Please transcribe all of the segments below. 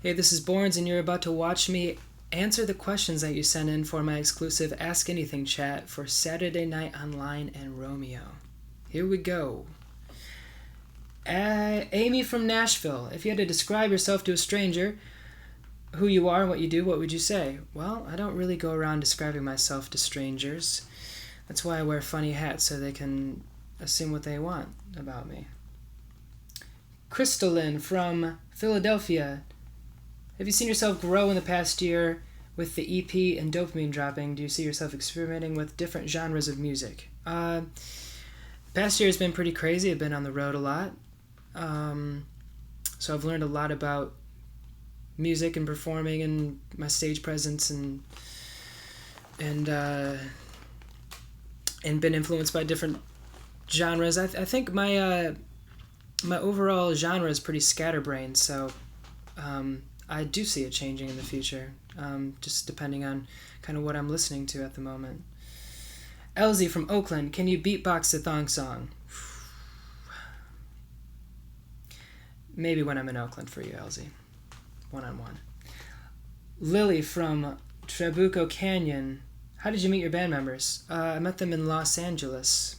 Hey, this is Borns, and you're about to watch me answer the questions that you sent in for my exclusive Ask Anything chat for Saturday Night Online and Romeo. Here we go. Amy from Nashville. If you had to describe yourself to a stranger, who you are and what you do, what would you say? Well, I don't really go around describing myself to strangers. That's why I wear funny hats, so they can assume what they want about me. Crystalline from Philadelphia. Have you seen yourself grow in the past year with the EP and dopamine dropping? Do you see yourself experimenting with different genres of music? Past year has been pretty crazy. I've been on the road a lot. So I've learned a lot about music and performing and my stage presence and been influenced by different genres. I think my overall genre is pretty scatterbrained, so I do see it changing in the future, just depending on kind of what I'm listening to at the moment. Elsie from Oakland, can you beatbox the thong song? Maybe when I'm in Oakland for you, Elsie. One-on-one. Lily from Trabuco Canyon, how did you meet your band members? I met them in Los Angeles.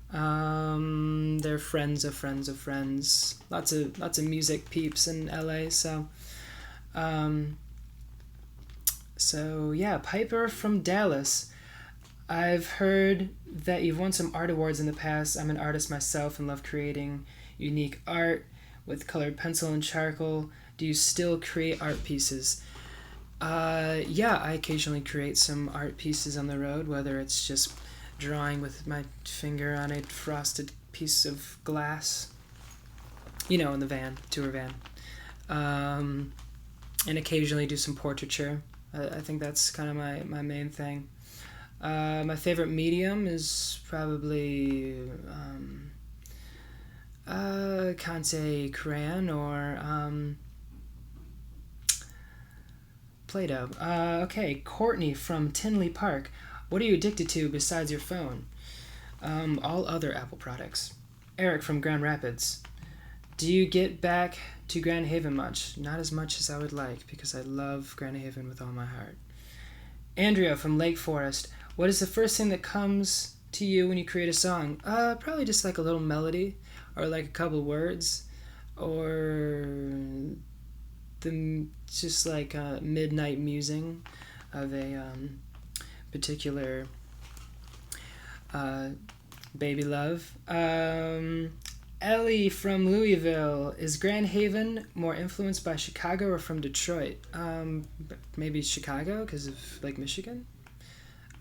They're friends of friends of friends. Lots of music peeps in LA. So yeah, Piper from Dallas. I've heard that you've won some art awards in the past. I'm an artist myself and love creating unique art with colored pencil and charcoal. Do you still create art pieces? Yeah, I occasionally create some art pieces on the road, whether it's just drawing with my finger on a frosted piece of glass, in the van, tour van, and occasionally do some portraiture. I think that's kind of my main thing. My favorite medium is probably can't say crayon or Play-Doh. Okay, Courtney from Tinley Park. What are you addicted to besides your phone? All other Apple products. Eric from Grand Rapids. Do you get back to Grand Haven much? Not as much as I would like, because I love Grand Haven with all my heart. Andrea from Lake Forest. What is the first thing that comes to you when you create a song? Probably just like a little melody, or like a couple words, or just like a midnight musing of a particular baby love. Ellie from Louisville. Is Grand Haven more influenced by Chicago or from Detroit? Maybe Chicago because of Lake Michigan.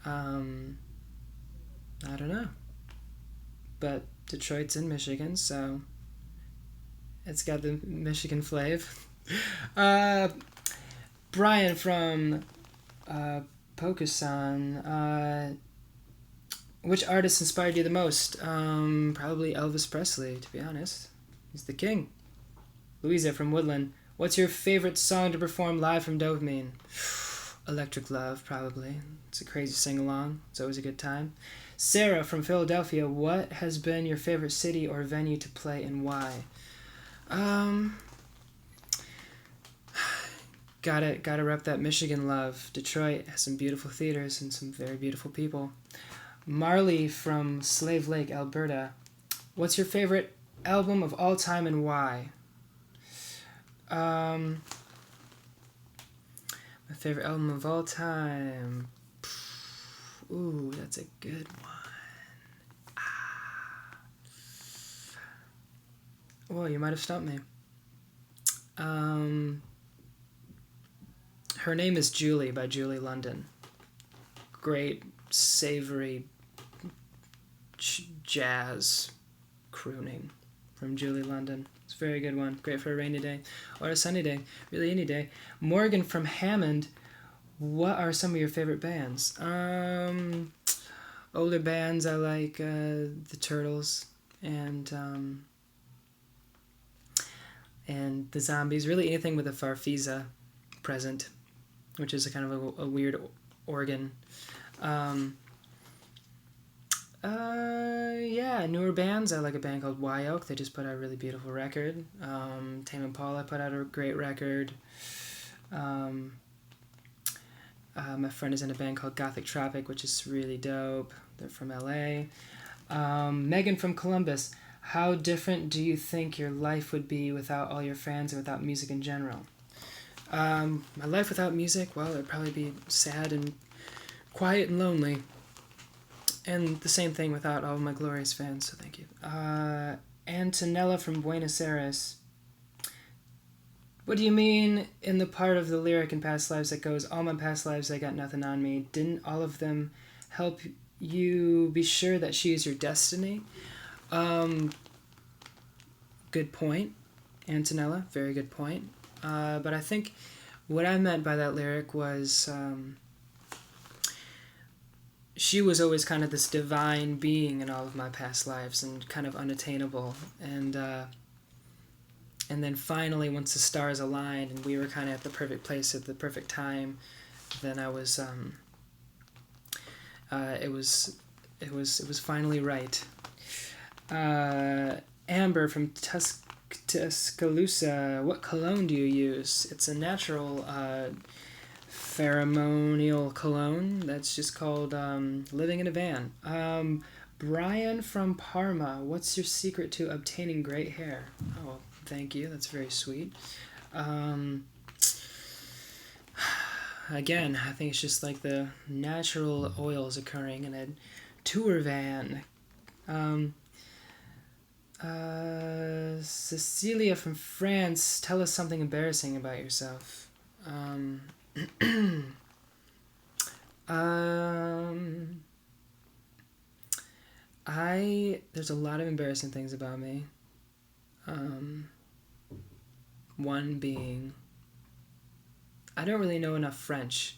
I don't know. But Detroit's in Michigan, so it's got the Michigan flav. Brian from Pokusan. Which artist inspired you the most? Probably Elvis Presley, to be honest. He's the king. Louisa from Woodland. What's your favorite song to perform live from Dopamine? Electric Love, probably. It's a crazy sing-along. It's always a good time. Sarah from Philadelphia. What has been your favorite city or venue to play and why? Gotta rep that Michigan love. Detroit has some beautiful theaters and some very beautiful people. Marley from Slave Lake, Alberta. What's your favorite album of all time and why? My favorite album of all time. Ooh, that's a good one. Well, you might have stumped me. Her Name is Julie by Julie London. Great, savory jazz crooning from Julie London. It's a very good one. Great for a rainy day or a sunny day. Really any day. Morgan from Hammond. What are some of your favorite bands? Older bands, I like the Turtles and the Zombies. Really anything with a farfisa present, which is a kind of a weird organ. Yeah, newer bands. I like a band called Y Oak. They just put out a really beautiful record. Tame Impala put out a great record. Um, my friend is in a band called Gothic Tropic, which is really dope. They're from LA. Megan from Columbus. How different do you think your life would be without all your fans and without music in general? My life without music, well, it'd probably be sad and quiet and lonely. And the same thing without all of my glorious fans, so thank you. Antonella from Buenos Aires. What do you mean in the part of the lyric in Past Lives that goes, all my past lives, I got nothing on me? Didn't all of them help you be sure that she is your destiny? Good point, Antonella. Very good point. But I think what I meant by that lyric was she was always kind of this divine being in all of my past lives and kind of unattainable. And then finally, once the stars aligned and we were kind of at the perfect place at the perfect time, then I was it was finally right. Amber from Tuscaloosa. What cologne do you use? It's a natural pheromonial cologne that's just called Living in a Van. Brian from Parma. What's your secret to obtaining great hair? Oh, thank you. That's very sweet. Again, I think it's just like the natural oils occurring in a tour van. Cecilia from France, tell us something embarrassing about yourself. There's a lot of embarrassing things about me. One being, I don't really know enough French.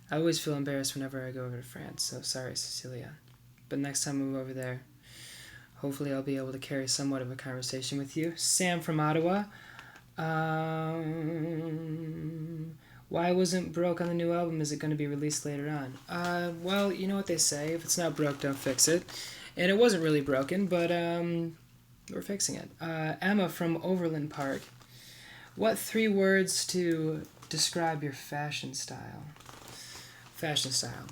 I always feel embarrassed whenever I go over to France, so sorry, Cecilia. But next time I move over there, hopefully I'll be able to carry somewhat of a conversation with you. Sam from Ottawa. Why wasn't Broke on the new album? Is it going to be released later on? Well, you know what they say. If it's not broke, don't fix it. And it wasn't really broken, but we're fixing it. Emma from Overland Park. What 3 words to describe your fashion style? Fashion style.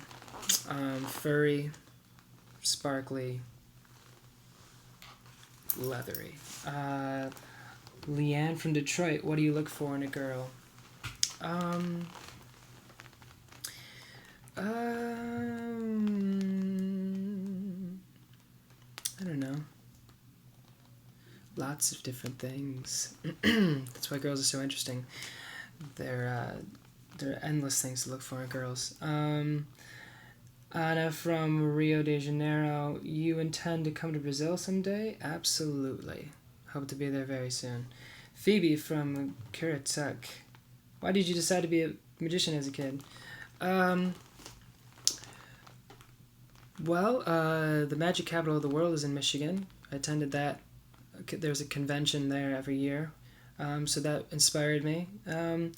Furry, sparkly, leathery. Leanne from Detroit. What do you look for in a girl? I don't know. Lots of different things. That's why girls are so interesting. There are endless things to look for in girls. Anna from Rio de Janeiro. You intend to come to Brazil someday? Absolutely. Hope to be there very soon. Phoebe from Currituck. Why did you decide to be a magician as a kid? Well, the magic capital of the world is in Michigan. I attended that. There's a convention there every year, so that inspired me. And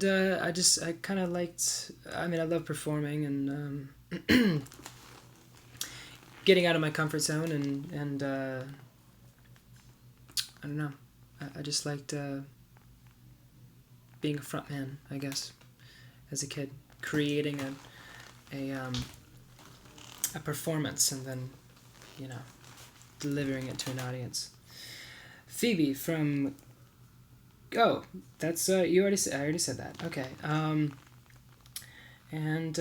I kind of liked. I mean, I love performing and getting out of my comfort zone, and I don't know. I just liked being a front man, I guess, as a kid, creating a performance and then, delivering it to an audience. Phoebe from... Oh, that's... I already said that. Okay. And...